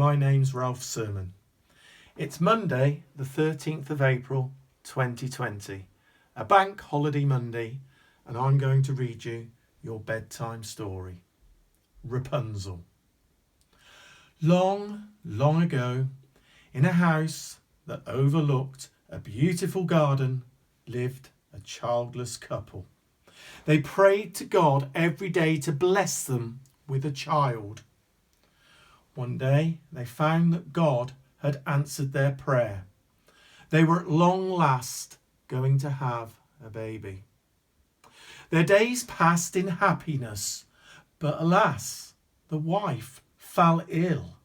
my name's Ralph Sermon. It's Monday, the 13th of April 2020, a bank holiday Monday, and I'm going to read you your bedtime story. Rapunzel. Long, long ago, in a house that overlooked a beautiful garden, lived a childless couple. They prayed to God every day to bless them with a child. One day they found that God had answered their prayer. They were at long last going to have a baby. Their days passed in happiness, but alas, the wife fell ill.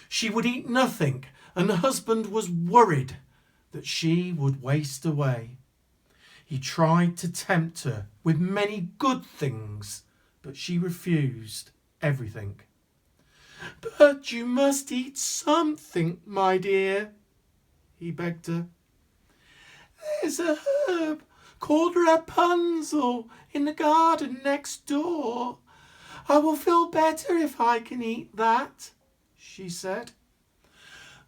She would eat nothing, and the husband was worried that she would waste away. He tried to tempt her with many good things, but she refused everything. "But you must eat something, my dear," he begged her. "There's a herb called Rapunzel in the garden next door. I will feel better if I can eat that," she said.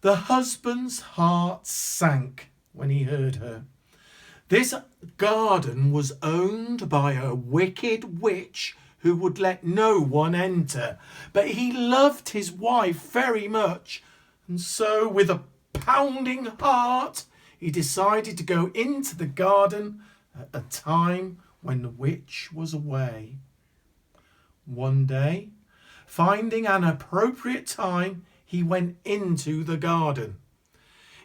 The husband's heart sank when he heard her. This garden was owned by a wicked witch who would let no one enter, but he loved his wife very much, and so with a pounding heart he decided to go into the garden at a time when the witch was away. One day, finding an appropriate time, he went into the garden.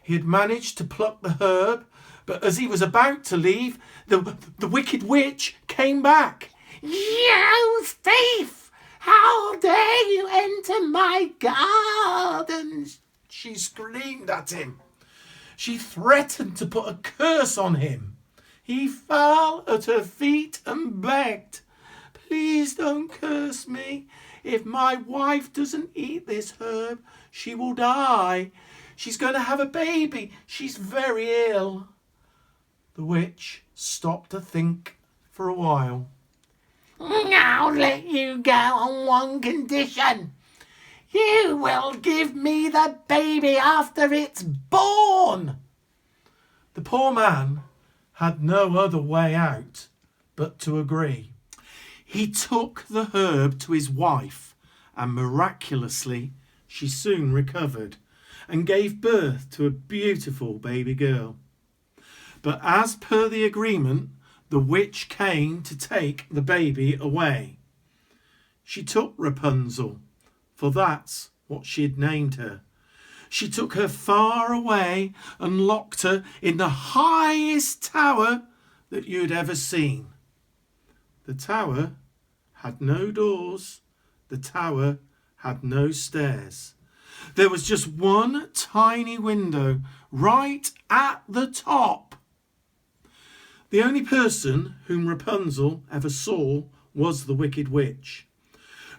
He had managed to pluck the herb, but as he was about to leave, the wicked witch came back. "You thief! How dare you enter my garden?" she screamed at him. She threatened to put a curse on him. He fell at her feet and begged, "Please don't curse me. If my wife doesn't eat this herb, she will die. She's going to have a baby. She's very ill." The witch stopped to think for a while. "I'll let you go on one condition. You will give me the baby after it's born." The poor man had no other way out but to agree. He took the herb to his wife, and miraculously she soon recovered and gave birth to a beautiful baby girl. But as per the agreement, the witch came to take the baby away. She took Rapunzel, for that's what she'd named her. She took her far away and locked her in the highest tower that you'd ever seen. The tower had no doors. The tower had no stairs. There was just one tiny window right at the top. The only person whom Rapunzel ever saw was the wicked witch.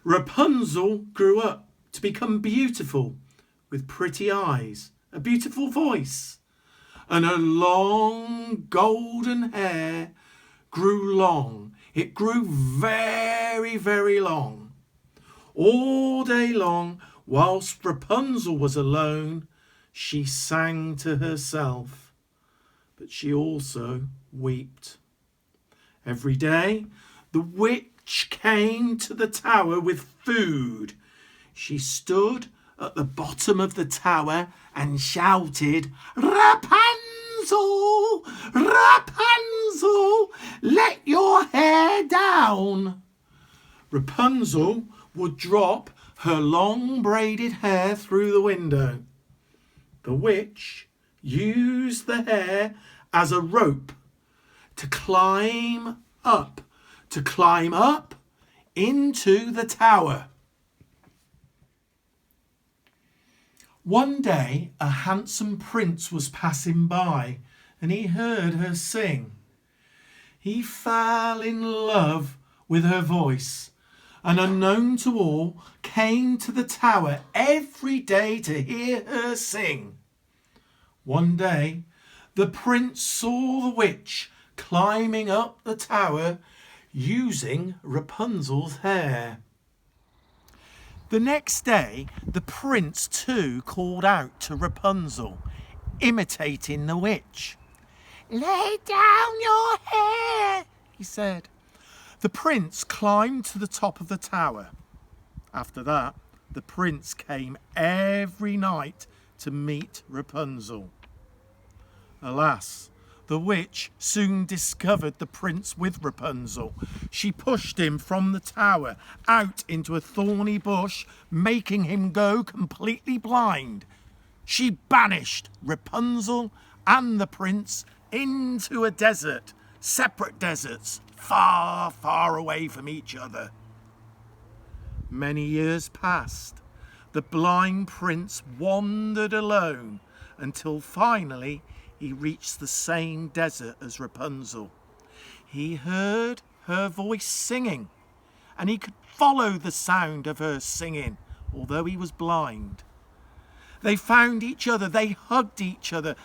Rapunzel grew up to become beautiful, with pretty eyes, a beautiful voice, and her long golden hair grew long. It grew very, very long. All day long, whilst Rapunzel was alone, she sang to herself, but she also wept. Every day, the witch came to the tower with food. She stood at the bottom of the tower and shouted, "Rapunzel! Rapunzel! Let your hair down!" Rapunzel would drop her long braided hair through the window. The witch used the hair as a rope to climb up into the tower. One day a handsome prince was passing by and he heard her sing. He fell in love with her voice and, unknown to all, came to the tower every day to hear her sing. One day the prince saw the witch climbing up the tower using Rapunzel's hair. The next day, the prince too called out to Rapunzel, imitating the witch. "Lay down your hair," he said. The prince climbed to the top of the tower. After that, the prince came every night to meet Rapunzel. Alas, the witch soon discovered the prince with Rapunzel. She pushed him from the tower out into a thorny bush, making him go completely blind. She banished Rapunzel and the prince into a desert, separate deserts, far, far away from each other. Many years passed. The blind prince wandered alone until finally he reached the same desert as Rapunzel. He heard her voice singing, and he could follow the sound of her singing, although he was blind. They found each other, they hugged each other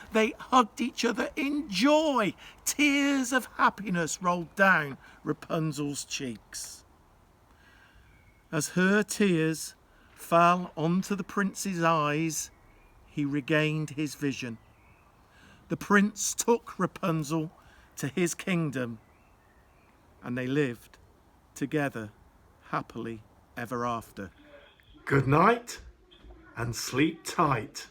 in joy. Tears of happiness rolled down Rapunzel's cheeks. As her tears fell onto the prince's eyes, he regained his vision. The prince took Rapunzel to his kingdom, and they lived together happily ever after. Good night and sleep tight.